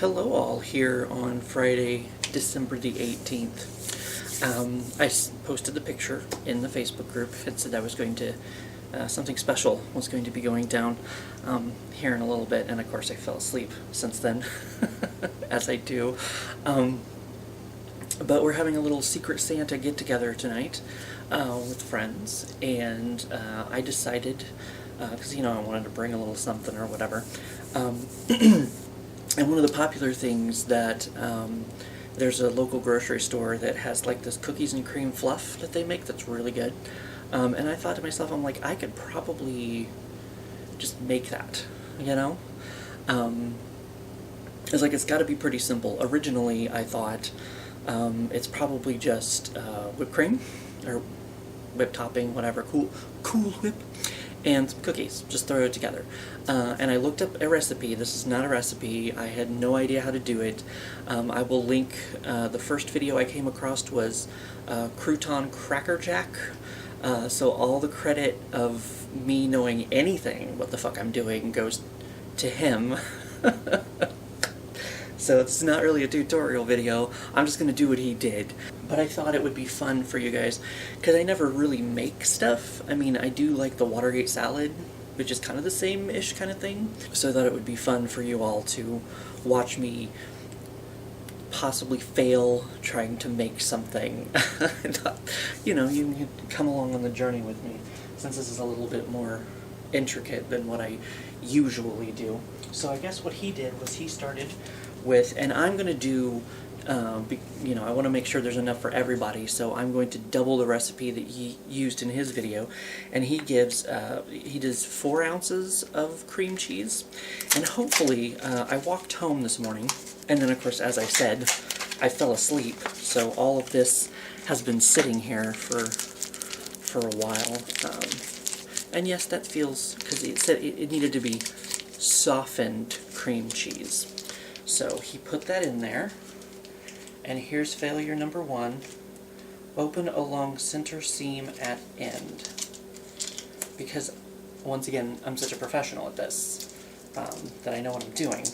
Hello all here on Friday, December the 18th. I posted the picture in the Facebook group. It said I was going to, something special was going to be going down here in a little bit, and of course I fell asleep since then, as I do. But we're having a little Secret Santa get-together tonight with friends, and I decided, because, I wanted to bring a little something or whatever. And one of the popular things that there's a local grocery store that has like this cookies and cream fluff that they make that's really good. And I thought to myself, I'm like, I could probably just make that, It's like, it's got to be pretty simple. Originally, I thought it's probably just whipped cream, or whipped topping, whatever, cool whip, and some cookies. Just throw it together. And I looked up a recipe. This is not a recipe. I had no idea how to do it. I will link, the first video I came across was Crouton Cracker Jack. So all the credit of me knowing anything what the fuck I'm doing goes to him. So it's not really a tutorial video. I'm just going to do what he did. But I thought it would be fun for you guys, because I never really make stuff. I mean, I do like the Watergate salad, which is kind of the same-ish kind of thing. So I thought it would be fun for you all to watch me possibly fail trying to make something. You come along on the journey with me, since this is a little bit more intricate than what I usually do. So I guess what he did was he started with, and I'm going to do, I want to make sure there's enough for everybody, so I'm going to double the recipe that he used in his video, and he gives, he does 4 ounces of cream cheese, and hopefully, I walked home this morning, and then of course, as I said, I fell asleep, so all of this has been sitting here for a while, and yes, that feels, because it said it needed to be softened cream cheese. So he put that in there, and here's failure number 1. Open along center seam at end. Because, once again, I'm such a professional at this, that I know what I'm doing.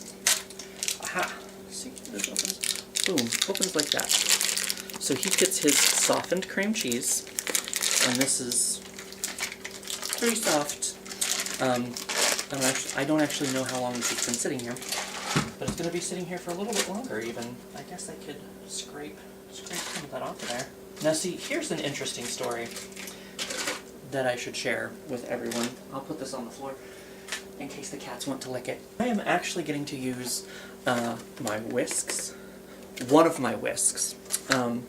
Aha! See, this opens, boom, opens like that. So he gets his softened cream cheese, and this is pretty soft. I don't actually know how long this has been sitting here, but it's going to be sitting here for a little bit longer even. I guess I could scrape some of that off of there. Now see, here's an interesting story that I should share with everyone. I'll put this on the floor in case the cats want to lick it. I am actually getting to use my whisks. One of my whisks. And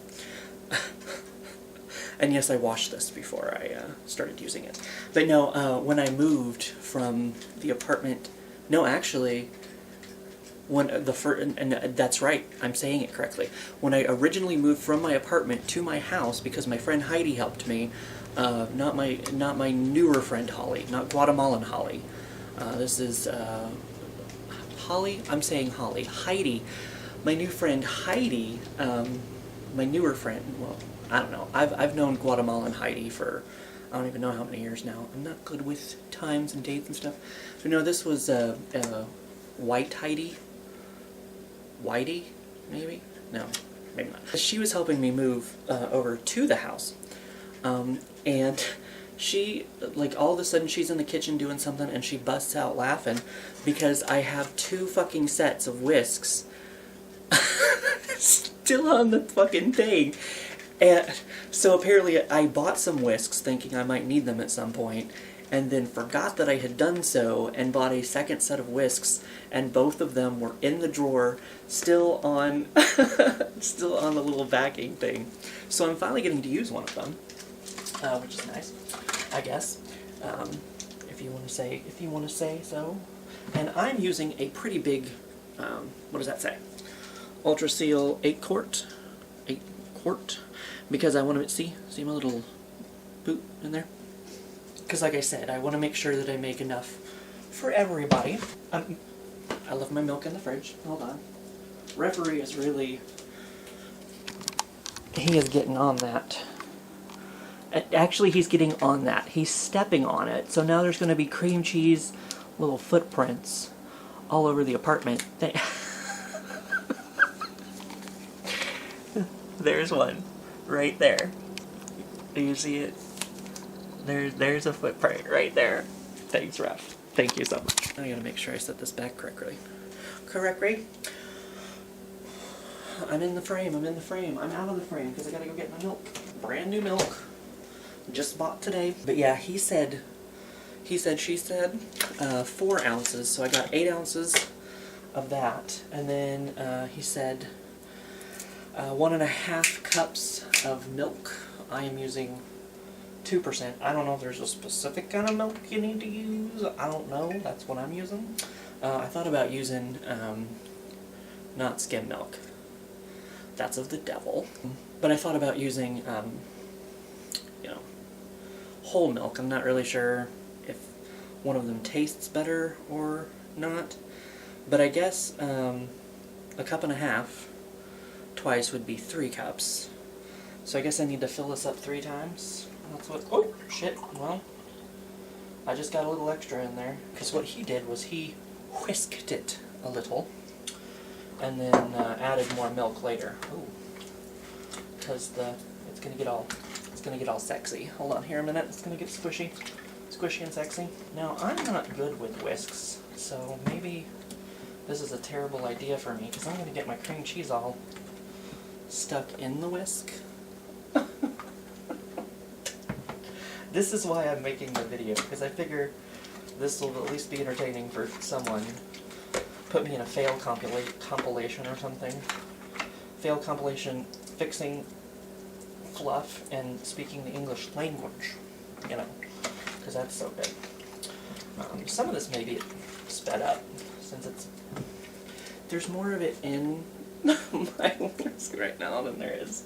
yes, I washed this before I started using it. But no, when I moved from the apartment, no, actually, when the first, and that's right, I'm saying it correctly. When I originally moved from my apartment to my house, because my friend Heidi helped me, not my newer friend Holly, not Guatemalan Holly. This is Holly. I'm saying Holly. Heidi, my new friend Heidi, my newer friend. Well, I don't know. I've known Guatemalan Heidi for I don't even know how many years now. I'm not good with times and dates and stuff. So no, this was White Heidi. Whitey, maybe? No, maybe not. She was helping me move over to the house, and she, like, all of a sudden she's in the kitchen doing something, and she busts out laughing because I have 2 fucking sets of whisks still on the fucking thing. And so apparently I bought some whisks thinking I might need them at some point, and then forgot that I had done so and bought a second set of whisks, and both of them were in the drawer, still on still on the little backing thing. So I'm finally getting to use one of them, which is nice, I guess, if you want to say so. And I'm using a pretty big, what does that say? Ultra Seal 8 quart, because I want to see my little boot in there. Because like I said, I want to make sure that I make enough for everybody. I left my milk in the fridge. Hold on. Referee is really... He is getting on that. Actually, he's getting on that. He's stepping on it. So now there's going to be cream cheese, little footprints all over the apartment. There's one. Right there. Do you see it? There's a footprint right there. Thanks, Ref. Thank you so much. I gotta make sure I set this back correctly. Correctly? I'm in the frame, I'm out of the frame because I gotta go get my milk. Brand new milk. Just bought today. But yeah, she said, 4 ounces. So I got 8 ounces of that. And then he said 1.5 cups of milk. I am using 2%. I don't know if there's a specific kind of milk you need to use. I don't know. That's what I'm using. I thought about using not skim milk. That's of the devil. But I thought about using, you know, whole milk. I'm not really sure if one of them tastes better or not. But I guess 1.5 cups twice would be 3 cups. So I guess I need to fill this up 3 times. That's what, oh, shit, well, I just got a little extra in there. Because what he did was he whisked it a little, and then added more milk later. Ooh, because it's gonna get all sexy. Hold on here a minute. It's gonna get squishy and sexy. Now I'm not good with whisks, so maybe this is a terrible idea for me because I'm gonna get my cream cheese all stuck in the whisk. This is why I'm making the video, because I figure this will at least be entertaining for someone. Put me in a fail compilation or something. Fail compilation, fixing fluff and speaking the English language, you know, because that's so good. Some of this may be sped up, since there's more of it in my whisk right now than there is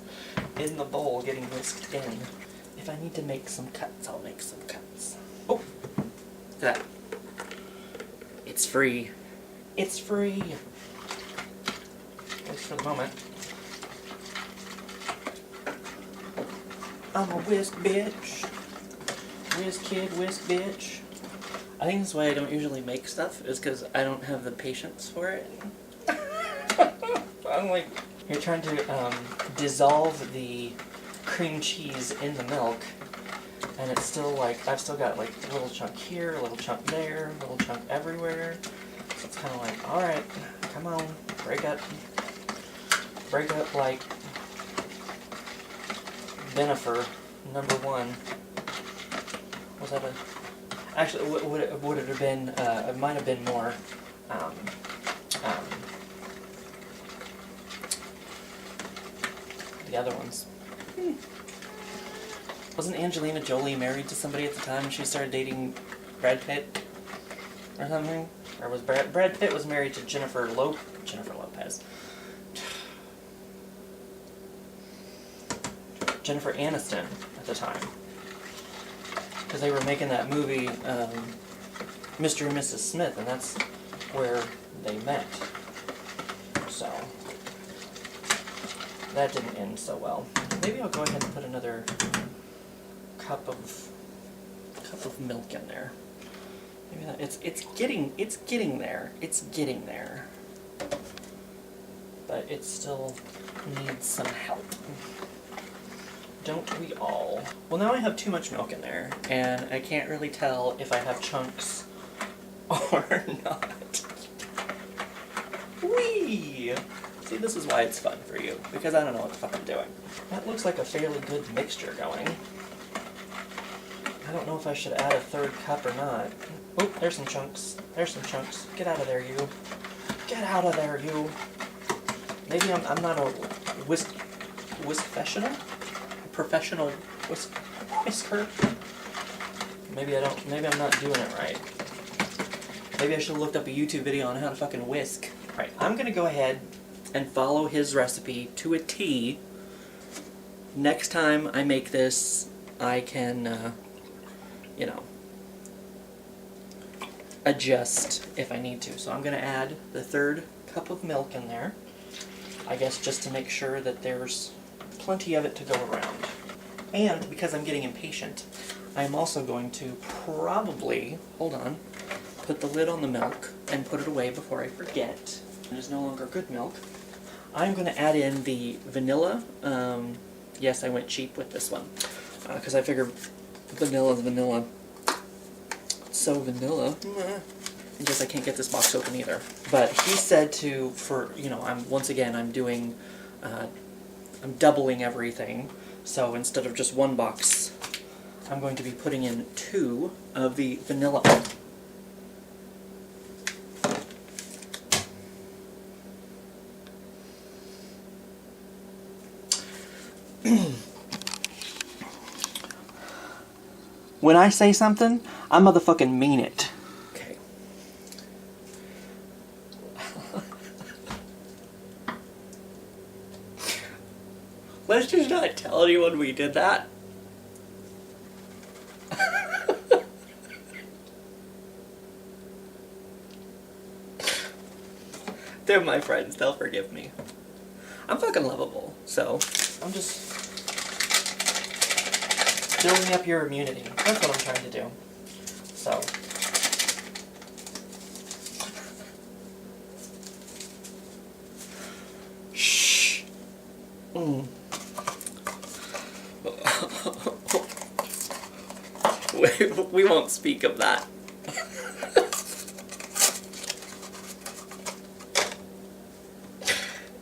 in the bowl getting whisked in. If I need to make some cuts, I'll make some cuts. Oh, look at that. It's free. It's free. At least for the moment. I'm a whisk bitch. Whisk kid, whisk bitch. I think that's why I don't usually make stuff, is because I don't have the patience for it. I'm like, you're trying to dissolve the cream cheese in the milk, and it's still like, I've still got like a little chunk here, a little chunk there, a little chunk everywhere. So it's kind of like, alright, come on, break up like Benifer #1. Was that a, actually, would it have been, it might have been more, the other ones. Wasn't Angelina Jolie married to somebody at the time she started dating Brad Pitt or something? Or was Brad Pitt was married to Jennifer Lopez. Jennifer Aniston at the time. Because they were making that movie, Mr. and Mrs. Smith, and that's where they met. So that didn't end so well. Maybe I'll go ahead and put another cup of milk in there. Maybe that, it's getting there. But it still needs some help. Don't we all? Well, now I have too much milk in there, and I can't really tell if I have chunks or not. Whee! See, this is why it's fun for you, because I don't know what the fuck I'm doing. That looks like a fairly good mixture going. I don't know if I should add a 3rd cup or not. Oh, there's some chunks. There's some chunks. Get out of there, you. Get out of there, you. Maybe I'm not a professional whisker. Maybe I'm not doing it right. Maybe I should have looked up a YouTube video on how to fucking whisk. Right, I'm gonna go ahead and follow his recipe to a T. Next time I make this, I can, you know, adjust if I need to. So I'm going to add the 3rd cup of milk in there, I guess just to make sure that there's plenty of it to go around. And because I'm getting impatient, I'm also going to probably, hold on, put the lid on the milk and put it away before I forget. It is no longer good milk. I'm going to add in the vanilla. Yes, I went cheap with this one. Because I figured vanilla's vanilla. It's so vanilla. I guess I can't get this box open either. But he said to, I'm doing, I'm doubling everything. So instead of just one box, I'm going to be putting in 2 of the vanilla. When I say something, I motherfucking mean it. Okay. Let's just not tell anyone we did that. They're my friends, they'll forgive me. I'm fucking lovable, so I'm just building up your immunity. That's what I'm trying to do. So. Shh. We won't speak of that.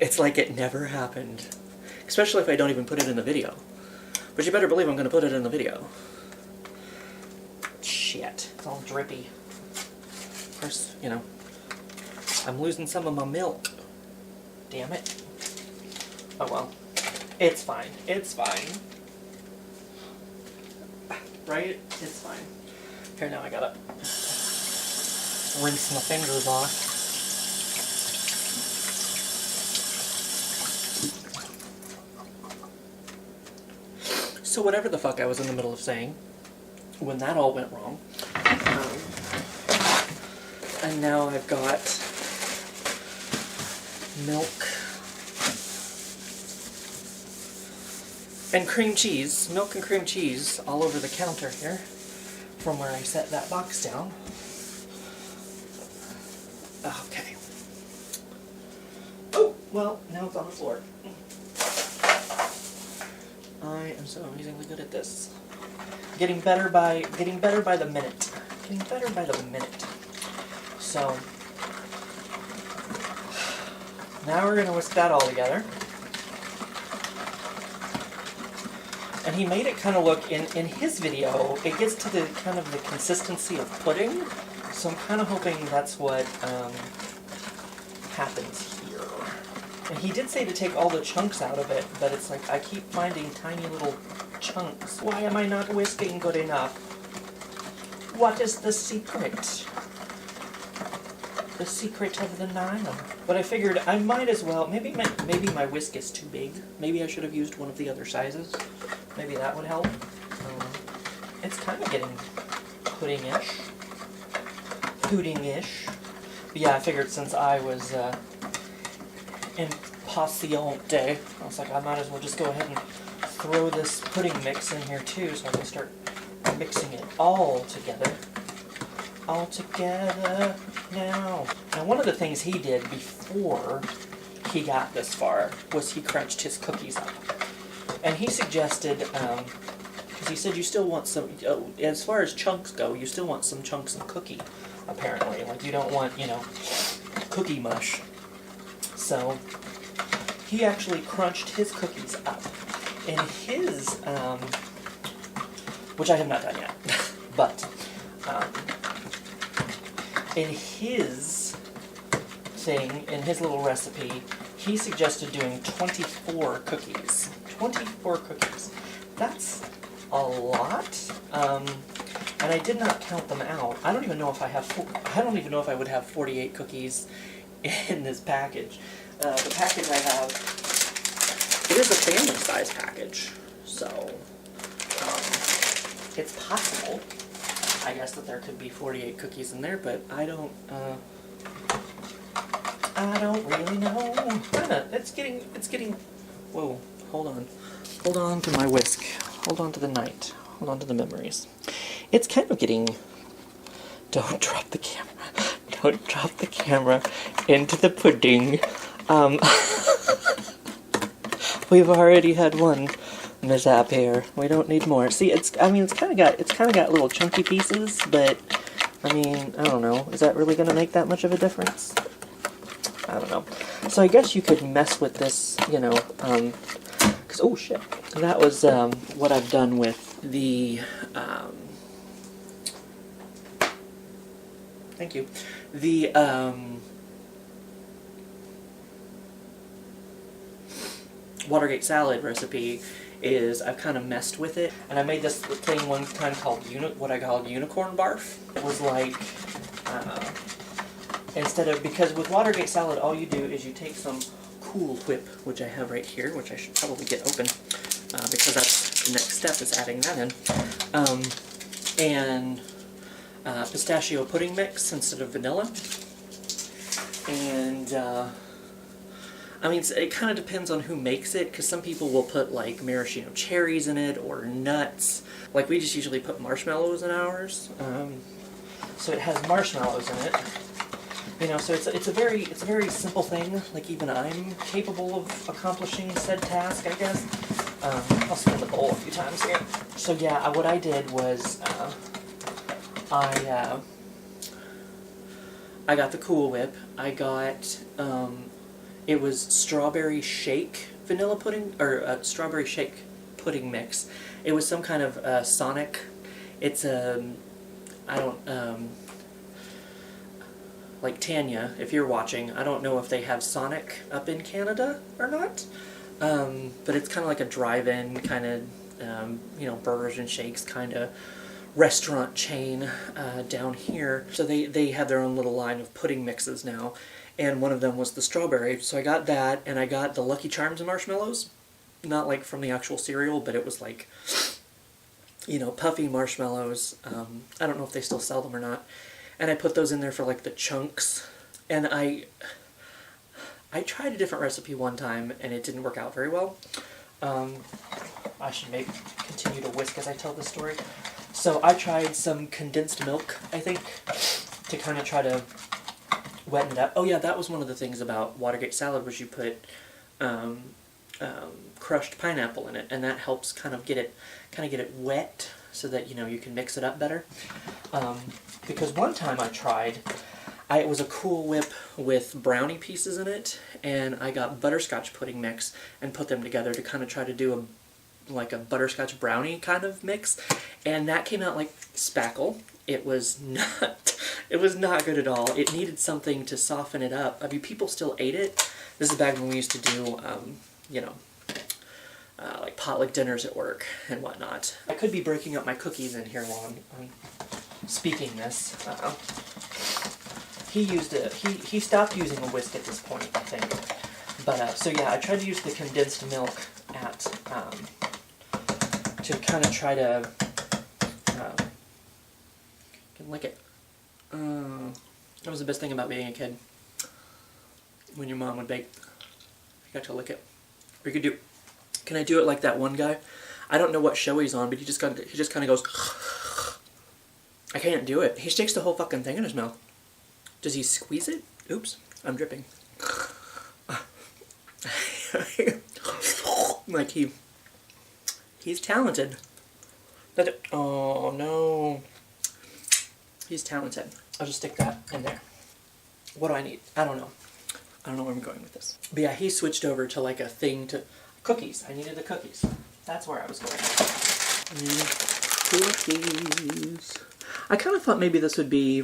It's like it never happened. Especially if I don't even put it in the video. But you better believe I'm going to put it in the video. Shit. It's all drippy. Of course, I'm losing some of my milk. Damn it. Oh well. It's fine. It's fine. Right? It's fine. Here, now I gotta rinse my fingers off. So whatever the fuck I was in the middle of saying, when that all went wrong, and now I've got milk and cream cheese, milk and cream cheese all over the counter here, from where I set that box down. Okay. Oh, well, now it's on the floor. I am so amazingly good at this. Getting better by the minute. Getting better by the minute. So now we're gonna whisk that all together. And he made it kind of look in his video. It gets to the kind of the consistency of pudding. So I'm kind of hoping that's what happens here. And he did say to take all the chunks out of it, but it's like I keep finding tiny little chunks. Why am I not whisking good enough? What is the secret? The secret of the Nile. But I figured I might as well, maybe my whisk is too big. Maybe I should have used one of the other sizes. Maybe that would help. It's kind of getting pudding-ish. Pudding-ish. But yeah, I figured since I was impatiente, I was like, I might as well just go ahead and throw this pudding mix in here too, so I can start mixing it all together. All together now. Now, one of the things he did before he got this far was he crunched his cookies up. And he suggested, because he said you still want some, as far as chunks go, you still want some chunks of cookie, apparently. Like, you don't want, cookie mush. So, he actually crunched his cookies up. In his, which I have not done yet, but, in his thing, in his little recipe, he suggested doing 24 cookies. 24 cookies. That's a lot. And I did not count them out. I don't even know if I would have 48 cookies in this package. The package I have, it is a family size package. So, it's possible, I guess, that there could be 48 cookies in there, but I don't really know. Wait a minute, it's getting, whoa, hold on. Hold on to my whisk. Hold on to the night. Hold on to the memories. It's kind of getting, don't drop the camera. Don't drop the camera into the pudding. We've already had one mishap here. We don't need more. See, it's kind of got little chunky pieces, but I mean, I don't know. Is that really going to make that much of a difference? I don't know. So I guess you could mess with this, you know, because, oh shit. That was what I've done with the, thank you, the, Watergate salad recipe. Is I've kind of messed with it, and I made this thing one time called what I called unicorn barf. It was like, because with Watergate salad, all you do is you take some Cool Whip, which I have right here, which I should probably get open, because that's the next step, is adding that in, and pistachio pudding mix instead of vanilla, and I mean, it kind of depends on who makes it, because some people will put, like, maraschino cherries in it, or nuts. Like, we just usually put marshmallows in ours. So it has marshmallows in it. You know, so it's a very simple thing. Like, even I'm capable of accomplishing said task, I guess. I'll spin the bowl a few times here. So yeah, what I did was, I got the Cool Whip. I got, it was strawberry shake vanilla pudding, or strawberry shake pudding mix. It was some kind of Sonic. It's like Tanya, if you're watching, I don't know if they have Sonic up in Canada or not, but it's kind of like a drive-in kind of, you know, burgers and shakes kind of restaurant chain down here. So they have their own little line of pudding mixes now. And one of them was the strawberry, so I got that, and I got the Lucky Charms marshmallows. Not like from the actual cereal, but it was like, you know, puffy marshmallows. I don't know if they still sell them or not. And I put those in there for like the chunks. And I tried a different recipe one time, and it didn't work out very well. I should continue to whisk as I tell this story. So I tried some condensed milk, I think, to kind of try to wetting it up. Oh yeah, that was one of the things about Watergate salad, was you put crushed pineapple in it, and that helps kind of get it wet, so that, you know, you can mix it up better. Because one time I tried, it was a Cool Whip with brownie pieces in it, and I got butterscotch pudding mix and put them together to kind of try to do like a butterscotch brownie kind of mix, and that came out like spackle. It was not good at all. It needed something to soften it up. I mean, people still ate it. This is back when we used to do, you know, like potluck dinners at work and whatnot. I could be breaking up my cookies in here while I'm speaking this. He stopped using a whisk at this point, I think. But, so yeah, I tried to use the condensed milk to kind of try to, can lick it. That was the best thing about being a kid. When your mom would bake, you got to lick it. Or you could do, can I do it like that one guy? I don't know what show he's on, but he just kind of goes, I can't do it. He sticks the whole fucking thing in his mouth. Does he squeeze it? Oops, I'm dripping. Like he's talented. Oh no. He's talented. I'll just stick that in there. What do I need? I don't know. I don't know where I'm going with this. But yeah, he switched over to like a thing to cookies. I needed the cookies. That's where I was going. Cookies. I kind of thought maybe this would be,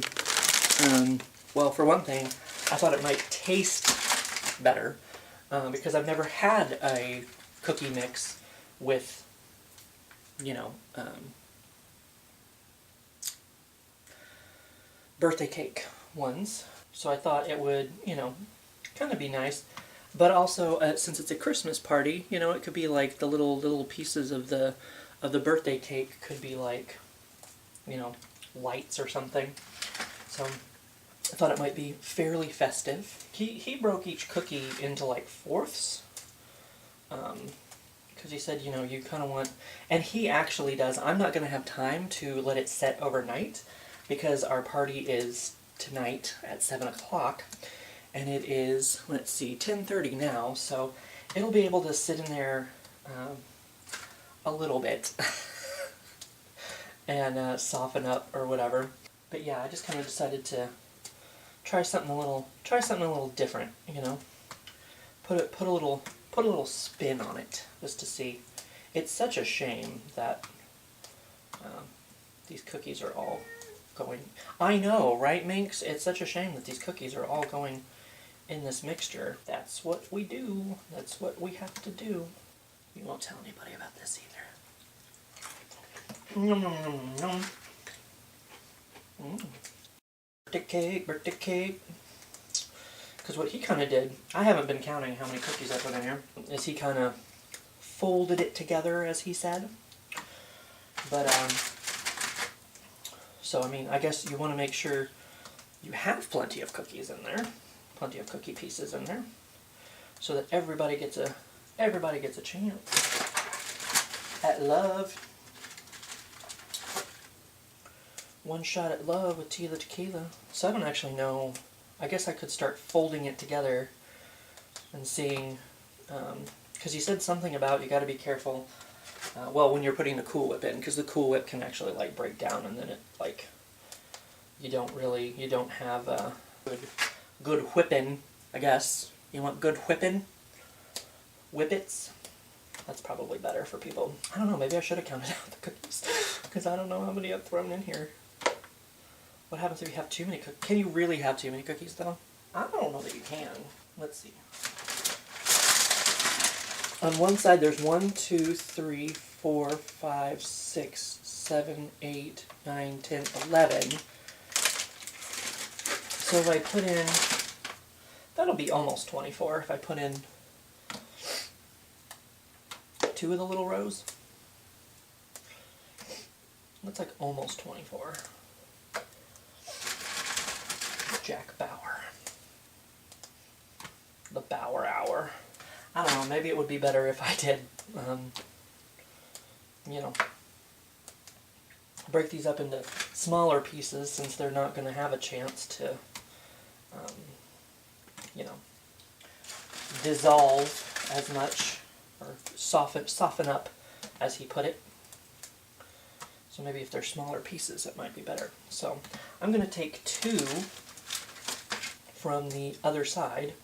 well, for one thing, I thought it might taste better, because I've never had a cookie mix with, you know, birthday cake ones. So I thought it would, you know, kind of be nice. But also, since it's a Christmas party, you know, it could be like the little pieces of the birthday cake could be like, you know, lights or something. So I thought it might be fairly festive. He broke each cookie into like fourths, because he said, you know, you kind of want, and he actually does. I'm not going to have time to let it set overnight, because our party is tonight at 7 o'clock, and it is, let's see, 10:30 now, so it'll be able to sit in there a little bit and soften up or whatever. But yeah, I just kind of decided to try something a little different, you know. Put a little spin on it just to see. It's such a shame that these cookies are all going. I know, right, Minx? It's such a shame that these cookies are all going in this mixture. That's what we do. That's what we have to do. You won't tell anybody about this either. Nom nom nom nom. Birthday cake. Because what he kind of did, I haven't been counting how many cookies I put in here, is he kind of folded it together, as he said. But, so I mean, I guess you want to make sure you have plenty of cookies in there, plenty of cookie pieces in there, so that everybody gets a chance at love. One shot at love with Tila Tequila. So I don't actually know. I guess I could start folding it together and seeing, because he said something about you got to be careful. Well, when you're putting the Cool Whip in, because the Cool Whip can actually like break down, and then it like you don't have good whipping. I guess you want good whipping. Whippets. That's probably better for people. I don't know. Maybe I should have counted out the cookies because I don't know how many I've thrown in here. What happens if you have too many cookies? Can you really have too many cookies, though? I don't know that you can. Let's see. On one side, there's 1, 2, 3, 4, 5, 6, 7, 8, 9, 10, 11. So if I put in... That'll be almost 24 if I put in 2 of the little rows. That's like almost 24. Jack Bauer. The Bauer Hour. I don't know, maybe it would be better if I did, you know, break these up into smaller pieces since they're not going to have a chance to, you know, dissolve as much or soften up as he put it. So maybe if they're smaller pieces, it might be better. So I'm going to take 2 from the other side,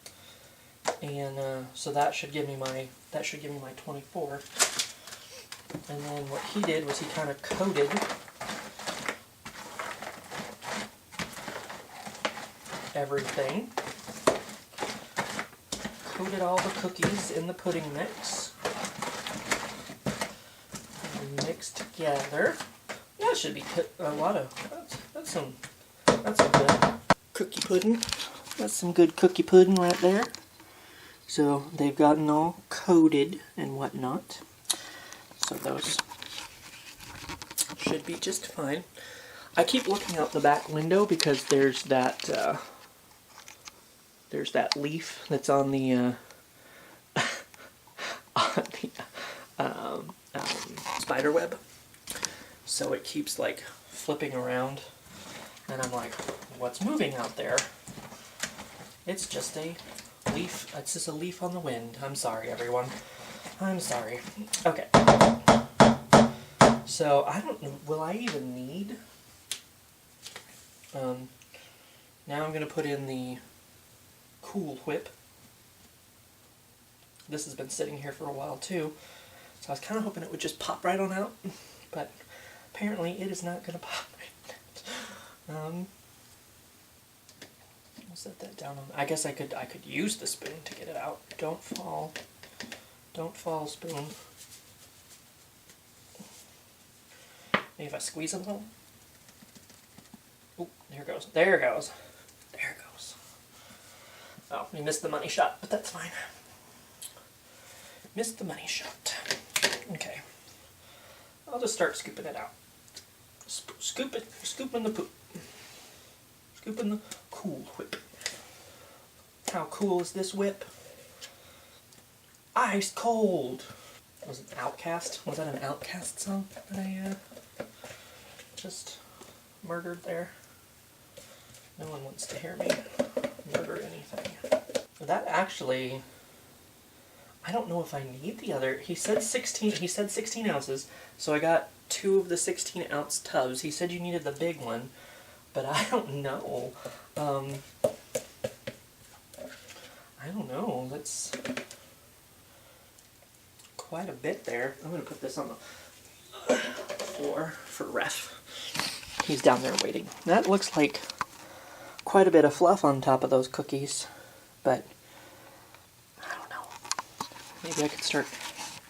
and so that should give me my 24. And then what he did was he kind of coated everything, coated all the cookies in the pudding mix, and mixed together. That should be a lot of that's some good cookie pudding. That's some good cookie pudding right there. So they've gotten all coated and whatnot. So those should be just fine. I keep looking out the back window because there's that leaf that's on the spider web. So it keeps like flipping around, and I'm like, what's moving out there? It's just a leaf. It's just a leaf on the wind. I'm sorry, everyone. I'm sorry. Okay. So I don't know. Will I even need? Now I'm gonna put in the Cool Whip. This has been sitting here for a while too, so I was kind of hoping it would just pop right on out, but apparently it is not gonna pop right out. I'll set that down on. I guess I could use the spoon to get it out. Don't fall. Don't fall, spoon. Maybe if I squeeze a little. Oh, there it goes. There it goes. There it goes. Oh, we missed the money shot, but that's fine. Missed the money shot. Okay. I'll just start scooping it out. Scooping the poop. Scooping the Cool Whip. How cool is this whip? Ice cold. Was it Outcast? Was that an Outcast song that I just murdered there? No one wants to hear me murder anything. That actually, I don't know if I need the other. He said 16 ounces, so I got 2 of the 16-ounce tubs. He said you needed the big one, but I don't know. I don't know. That's quite a bit there. I'm going to put this on the floor for ref. He's down there waiting. That looks like quite a bit of fluff on top of those cookies, but I don't know. Maybe I could start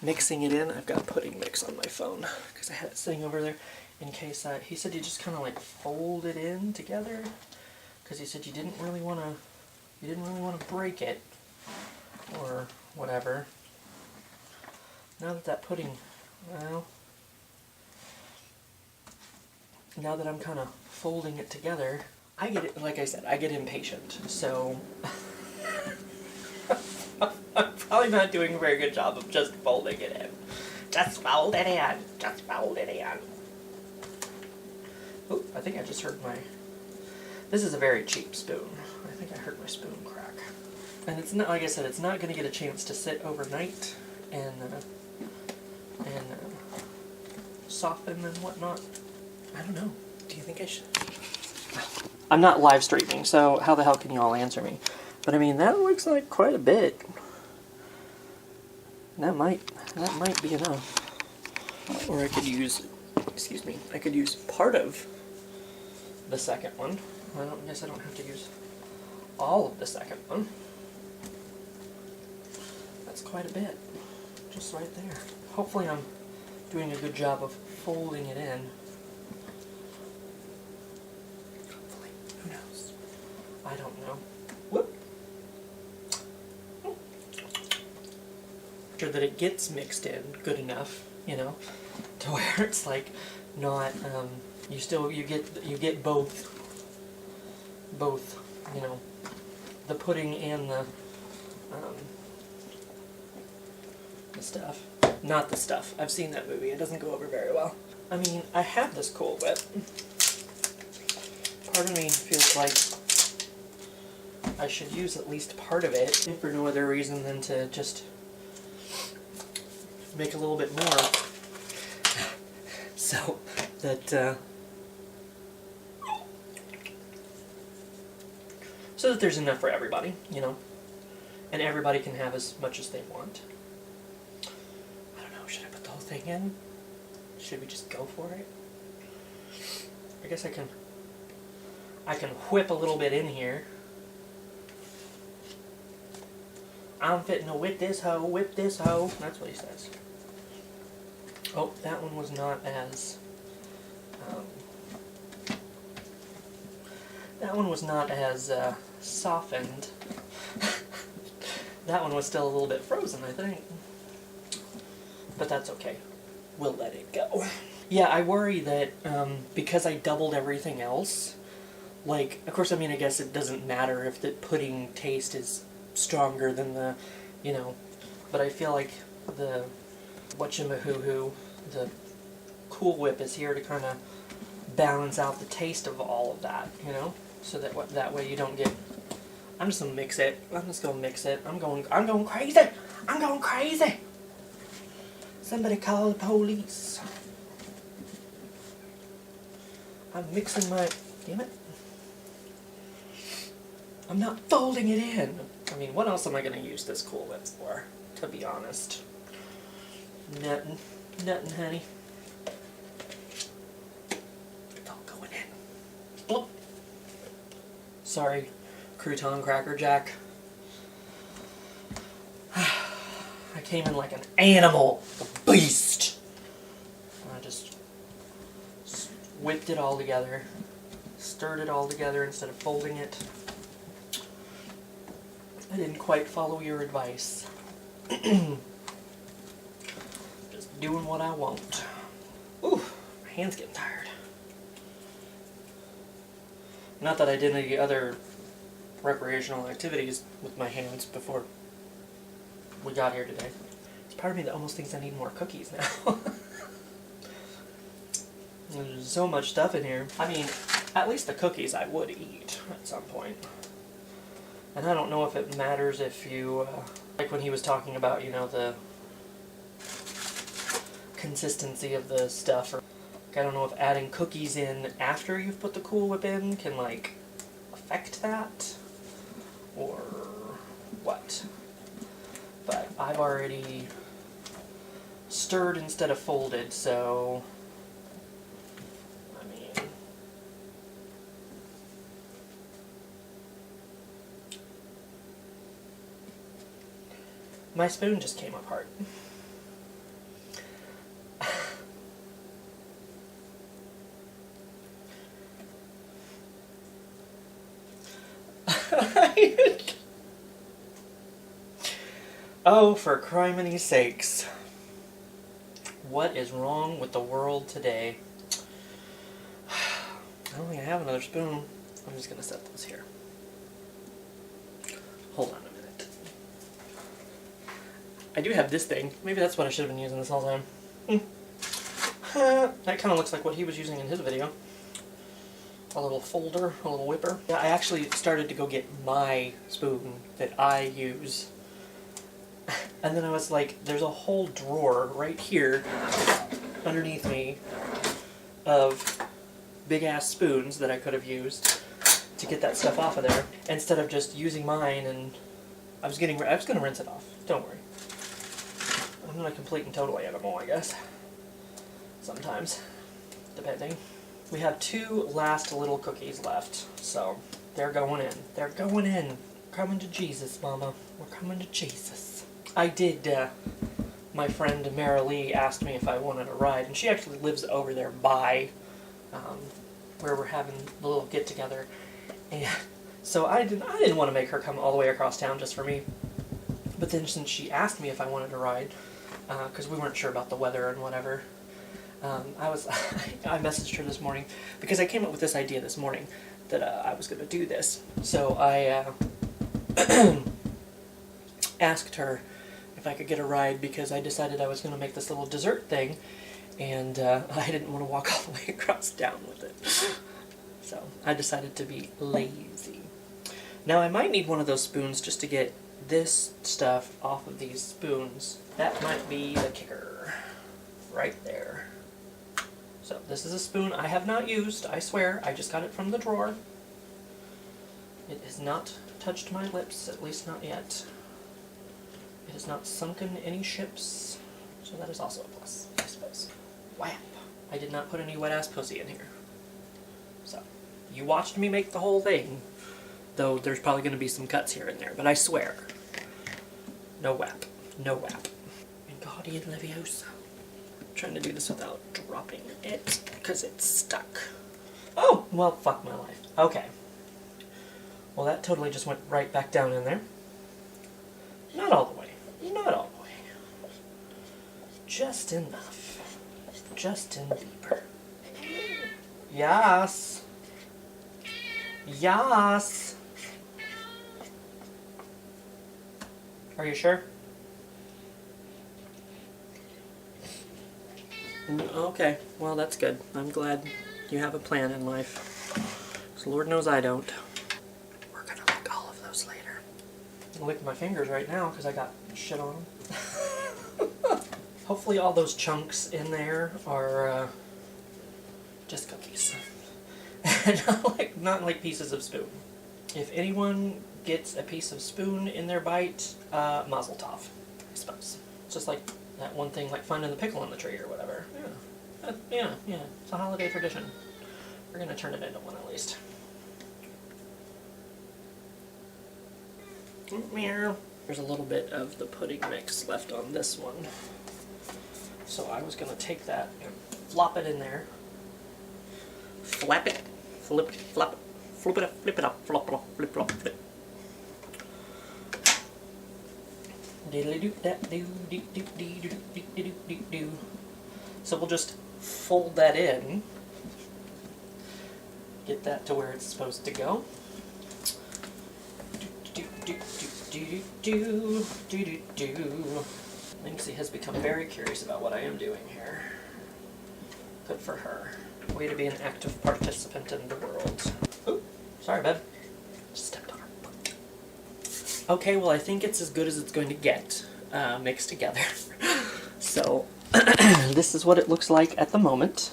mixing it in. I've got pudding mix on my phone because I had it sitting over there in case. He said you just kind of like fold it in together because he said you didn't really want to break it or whatever. Now that pudding, well, now that I'm kind of folding it together, I get it, like I said, I get impatient, so I'm probably not doing a very good job of just folding it in. Just fold it in, just fold it in. Oh, I think I just heard this is a very cheap spoon. I think I heard my spoon crack. And it's not, like I said, it's not going to get a chance to sit overnight and soften and whatnot. I don't know. Do you think I should? I'm not live streaming, so how the hell can you all answer me? But I mean, that looks like quite a bit. That might be enough. Or I could use, excuse me, I could use part of the second one. I guess I don't have to use all of the second one. That's quite a bit. Just right there. Hopefully I'm doing a good job of folding it in. Hopefully. Who knows? I don't know. Whoop. Sure that it gets mixed in good enough, you know, to where it's like not you get both, you know, the pudding and the stuff. Not the stuff. I've seen that movie. It doesn't go over very well. I mean, I have this Cool Whip. Part of me feels like I should use at least part of it, if for no other reason than to just make a little bit more. So that there's enough for everybody, you know, and everybody can have as much as they want. I don't know, should I put the whole thing in? Should we just go for it? I guess I can whip a little bit in here. I'm fitting to whip this hoe. That's what he says. Oh, that one was not as softened. That one was still a little bit frozen, I think. But that's okay. We'll let it go. Yeah, I worry that because I doubled everything else, like, of course, I mean, I guess it doesn't matter if the pudding taste is stronger than the, you know, but I feel like the whatchamahoo-hoo, the Cool Whip is here to kind of balance out the taste of all of that, you know, so that way you don't get. I'm just gonna mix it. I'm just gonna mix it. I'm going crazy. I'm going crazy. Somebody call the police. I'm mixing my. Damn it. I'm not folding it in. I mean, what else am I gonna use this Cool Whip for? To be honest. Nothing, honey. It's all going in. Bloop. Sorry, crouton cracker jack. I came in like an animal, a beast. I just whipped it all together, stirred it all together instead of folding it. I didn't quite follow your advice. Just doing what I want. Ooh, my hand's getting tired. Not that I did any other recreational activities with my hands before we got here today. It's part of me that almost thinks I need more cookies now. There's so much stuff in here. I mean, at least the cookies I would eat at some point. And I don't know if it matters if you Like when he was talking about, you know, the consistency of the stuff. Or I don't know if adding cookies in after you've put the Cool Whip in can, like, affect that, or what. But I've already stirred instead of folded, so, I mean, my spoon just came apart. Oh, for criminy sakes. What is wrong with the world today? I don't think I have another spoon. I'm just going to set this here. Hold on a minute. I do have this thing. Maybe that's what I should have been using this whole time. That kind of looks like what he was using in his video. A little folder, a little whipper. Yeah, I actually started to go get my spoon that I use. And then I was like, there's a whole drawer right here underneath me of big-ass spoons that I could have used to get that stuff off of there, instead of just using mine. And I was going to rinse it off. Don't worry. I'm not a complete and total animal, I guess. Sometimes. Depending. We have 2 last little cookies left, so they're going in. They're going in. Coming to Jesus, Mama. We're coming to Jesus. I did, my friend Marilee asked me if I wanted a ride, and she actually lives over there by where we're having the little get-together. And so I didn't want to make her come all the way across town just for me. But then since she asked me if I wanted to ride, because we weren't sure about the weather and whatever, I messaged her this morning because I came up with this idea this morning that I was going to do this. So I asked her if I could get a ride because I decided I was going to make this little dessert thing, and I didn't want to walk all the way across town with it. So I decided to be lazy. Now I might need one of those spoons just to get this stuff off of these spoons. That might be the kicker. Right there. So this is a spoon I have not used, I swear. I just got it from the drawer. It has not touched my lips, at least not yet. It has not sunken any ships, so that is also a plus, I suppose. Whap! I did not put any wet-ass pussy in here. So, you watched me make the whole thing, though there's probably going to be some cuts here and there, but I swear. No whap. No whap. Wingardium Leviosa. I'm trying to do this without dropping it, because it's stuck. Oh! Well, fuck my life. Okay. Well, that totally just went right back down in there. Not all the way. Not all the way. Just enough. Justin Bieber. Yes. Yes. Are you sure? Okay. Well, that's good. I'm glad you have a plan in life. So Lord knows I don't. We're gonna lick all of those later. I'm gonna lick my fingers right now because I got shit on them. Hopefully all those chunks in there are just cookies. not like pieces of spoon. If anyone gets a piece of spoon in their bite, mazel tov, I suppose. It's just like that one thing, like finding the pickle on the tree or whatever. Yeah. Yeah. It's a holiday tradition. We're gonna turn it into one at least. There's a little bit of the pudding mix left on this one. So I was going to take that and flop it in there. Flap it, flip it, flop it, flip it up, flip it up, flop it up, flip it up, flip. So we'll just fold that in. Get that to where it's supposed to go. Lindsay has become very curious about what I am doing here. Good for her. Way to be an active participant in the world. Ooh, sorry, babe. Just stepped on her foot. Okay, well, I think it's as good as it's going to get mixed together. So, this is what it looks like at the moment.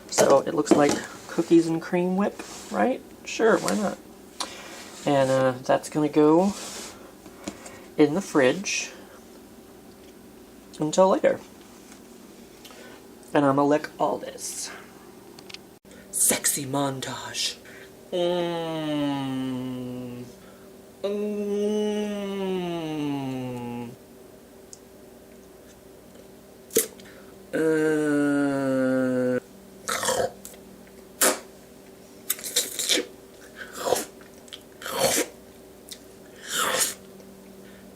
So, it looks like cookies and cream whip, right? Sure, why not? And that's going to go in the fridge until later. And I'm going to lick all this. Sexy montage. Mmm. Mmm.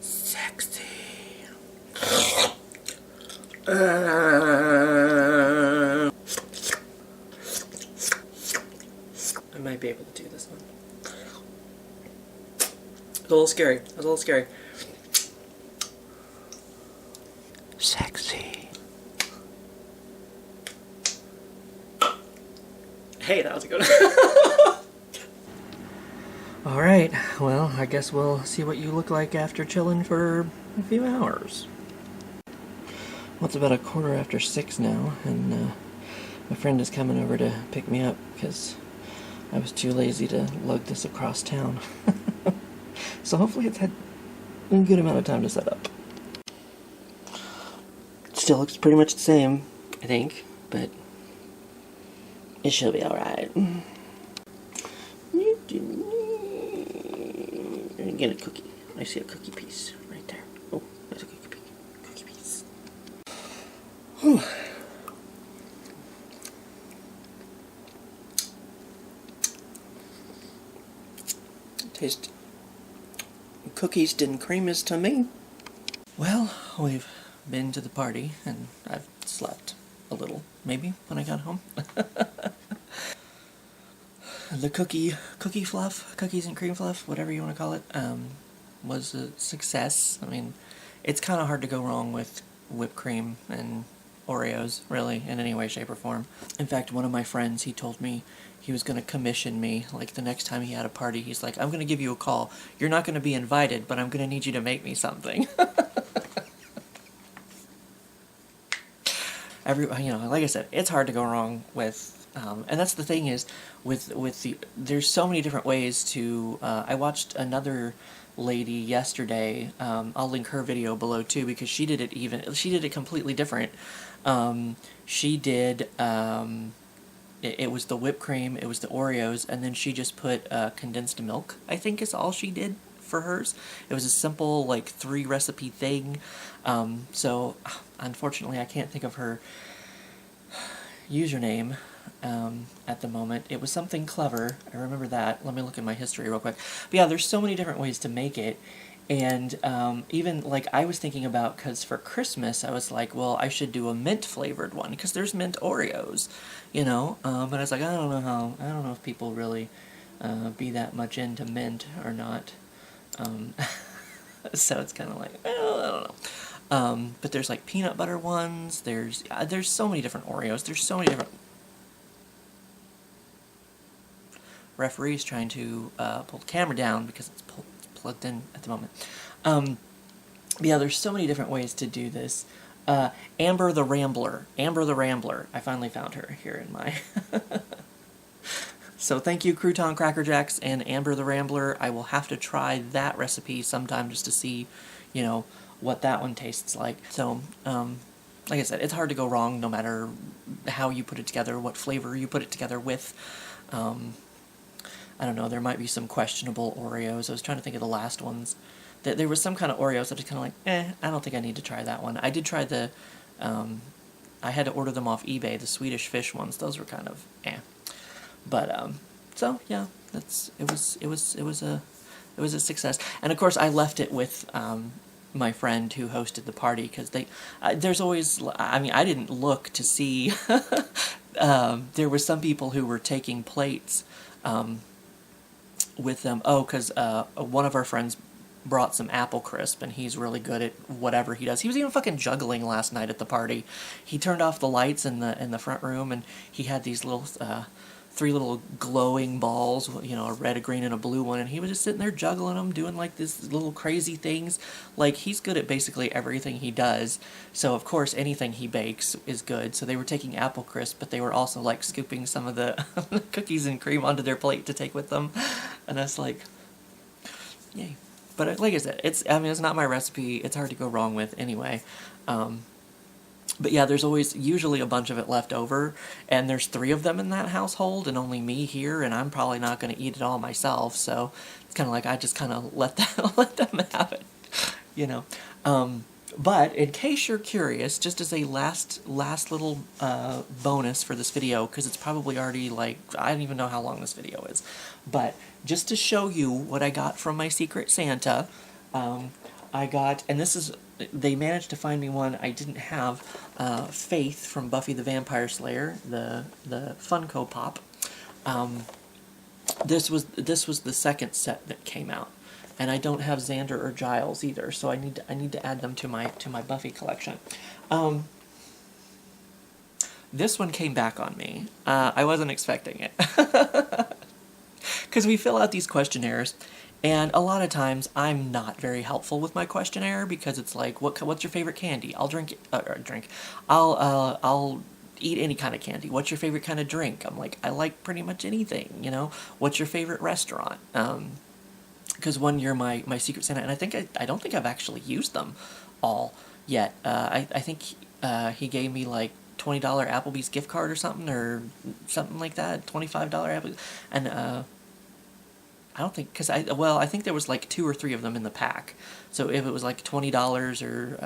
Sexy. I might be able to do this one. It's a little scary. It's a little scary. Sexy. Hey, that was a good one. Alright, well, I guess we'll see what you look like after chilling for a few hours. Well, it's about 6:15 now, and my friend is coming over to pick me up because I was too lazy to lug this across town. So hopefully it's had a good amount of time to set up. It still looks pretty much the same, I think, but it should be alright. Get a cookie. I see a cookie piece right there. Oh, there's a cookie piece. Whew. Tastes cookies and creamies to me. Well, we've been to the party and I've slept a little, maybe, when I got home. The cookie fluff, cookies and cream fluff, whatever you want to call it, was a success. I mean, it's kind of hard to go wrong with whipped cream and Oreos, really, in any way, shape, or form. In fact, one of my friends, he told me he was going to commission me, like, the next time he had a party, he's like, I'm going to give you a call. You're not going to be invited, but I'm going to need you to make me something. Like I said, it's hard to go wrong with, and that's the thing is, there's so many different ways to, I watched another lady yesterday, I'll link her video below too, because she did it completely different. She did, it was the whipped cream, it was the Oreos, and then she just put condensed milk, I think is all she did for hers. It was a simple, like, 3-recipe thing. So, unfortunately, I can't think of her username at the moment. It was something clever. I remember that. Let me look at my history real quick. But yeah, there's so many different ways to make it. And even, like, I was thinking about, because for Christmas, I was like, well, I should do a mint-flavored one, because there's mint Oreos, you know? But I was like, I don't know if people really be that much into mint or not. So it's kind of like, well, I don't know. But there's, like, peanut butter ones, there's so many different Oreos, there's so many different... Referee's trying to pull the camera down because it's plugged in at the moment. Yeah, there's so many different ways to do this. Amber the Rambler. I finally found her here in my... So thank you, Crouton Cracker Jacks and Amber the Rambler. I will have to try that recipe sometime just to see, you know, what that one tastes like. So, like I said, it's hard to go wrong no matter how you put it together, what flavor you put it together with. I don't know, there might be some questionable Oreos. I was trying to think of the last ones. There was some kind of Oreos that was kind of like, I don't think I need to try that one. I did try the, I had to order them off eBay, the Swedish fish ones. Those were kind of, But, so, yeah, it was a success. And of course, I left it with, my friend who hosted the party, because there's always, I mean, I didn't look to see, there were some people who were taking plates, with them. Oh, because one of our friends brought some apple crisp, and he's really good at whatever he does. He was even fucking juggling last night at the party. He turned off the lights in the front room, and he had these little 3 little glowing balls, you know, a red, a green, and a blue one, and he was just sitting there juggling them, doing like this little crazy things. Like, he's good at basically everything he does, so of course anything he bakes is good. So they were taking apple crisp, but they were also like scooping some of the cookies and cream onto their plate to take with them, and I was like, yay. But like I said, it's not my recipe, it's hard to go wrong with anyway. But yeah, there's always usually a bunch of it left over, and there's 3 of them in that household, and only me here, and I'm probably not going to eat it all myself, so it's kind of like I just kind of let them have it, you know. But in case you're curious, just as a last little bonus for this video, because it's probably already like, I don't even know how long this video is, but just to show you what I got from my Secret Santa, I got, and this is, they managed to find me one I didn't have, Faith from Buffy the Vampire Slayer, the Funko Pop. This was the second set that came out, and I don't have Xander or Giles either, so I need to add them to my Buffy collection. This one came back on me. I wasn't expecting it, because we fill out these questionnaires. And a lot of times I'm not very helpful with my questionnaire, because it's like, what's your favorite candy? I'll I'll eat any kind of candy. What's your favorite kind of drink? I'm like, I like pretty much anything, you know. What's your favorite restaurant? Because one year my Secret Santa, and I don't think I've actually used them all yet. I think he gave me like $20 Applebee's gift card or something like that, $25 Applebee's, and I don't think, because I think there was like 2 or 3 of them in the pack. So if it was like $20 or,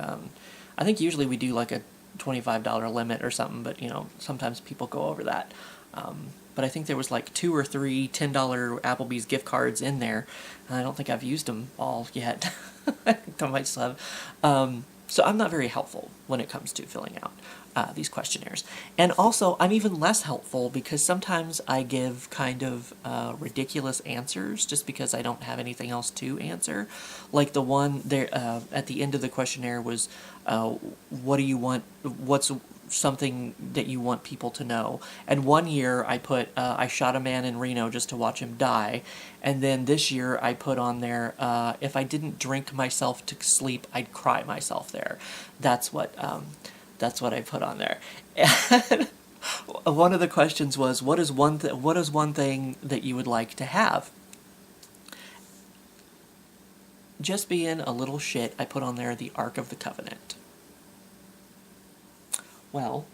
I think usually we do like a $25 limit or something, but you know, sometimes people go over that. But I think there was like 2 or 3 $10 Applebee's gift cards in there, and I don't think I've used them all yet. I might still have. So I'm not very helpful when it comes to filling out these questionnaires. And also, I'm even less helpful because sometimes I give kind of ridiculous answers just because I don't have anything else to answer. Like the one there at the end of the questionnaire was, what do you want, what's something that you want people to know? And one year I put, I shot a man in Reno just to watch him die. And then this year I put on there, if I didn't drink myself to sleep, I'd cry myself there. That's what I put on there. And one of the questions was, what is one thing that you would like to have? Just being a little shit, I put on there the Ark of the Covenant. Well,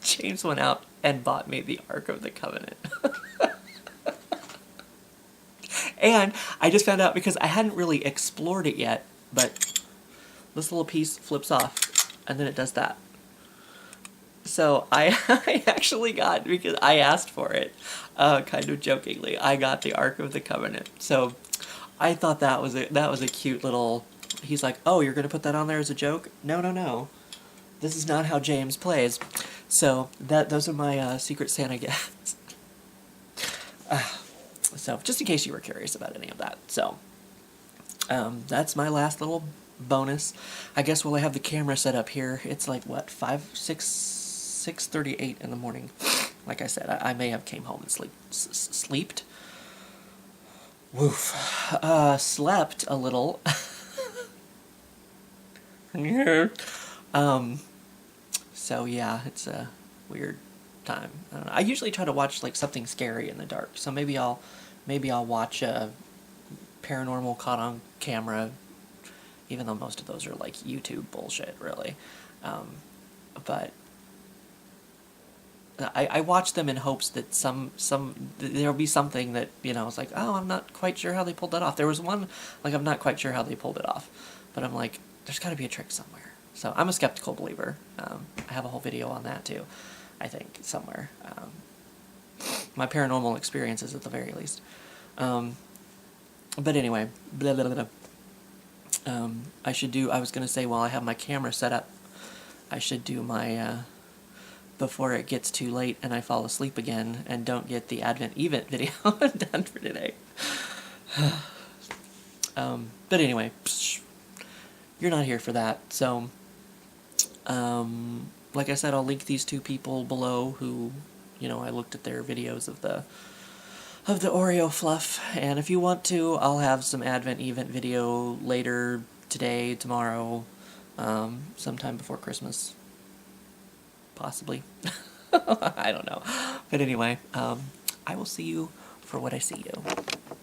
James went out and bought me the Ark of the Covenant. And I just found out, because I hadn't really explored it yet, but this little piece flips off, and then it does that. So I actually got, because I asked for it, kind of jokingly, I got the Ark of the Covenant. So I thought that was a cute little. He's like, "Oh, you're gonna put that on there as a joke?" No. This is not how James plays. So those are my Secret Santa gifts. So just in case you were curious about any of that. So that's my last little bonus. I guess while I have the camera set up here, it's like what, 6:38 in the morning. Like I said, I may have came home and slept. Woof. Slept a little. So yeah, it's a weird time. I don't know. I usually try to watch like something scary in the dark. So maybe I'll watch Paranormal Caught on Camera, even though most of those are like YouTube bullshit, really. But I watch them in hopes that there'll be something that, you know, it's like, oh, I'm not quite sure how they pulled that off. There was one, like, I'm not quite sure how they pulled it off, but I'm like, there's got to be a trick somewhere. So I'm a skeptical believer. I have a whole video on that too, I think, somewhere. My paranormal experiences at the very least. But anyway, blah, blah, blah. I was going to say, while I have my camera set up, I should do my, before it gets too late and I fall asleep again and don't get the Advent Event video done for today. But anyway, you're not here for that, so, like I said, I'll link these 2 people below who I looked at their videos of the Oreo fluff, and if you want to, I'll have some Advent event video later today, tomorrow, sometime before Christmas. Possibly. I don't know. But anyway, I will see you for what I see you.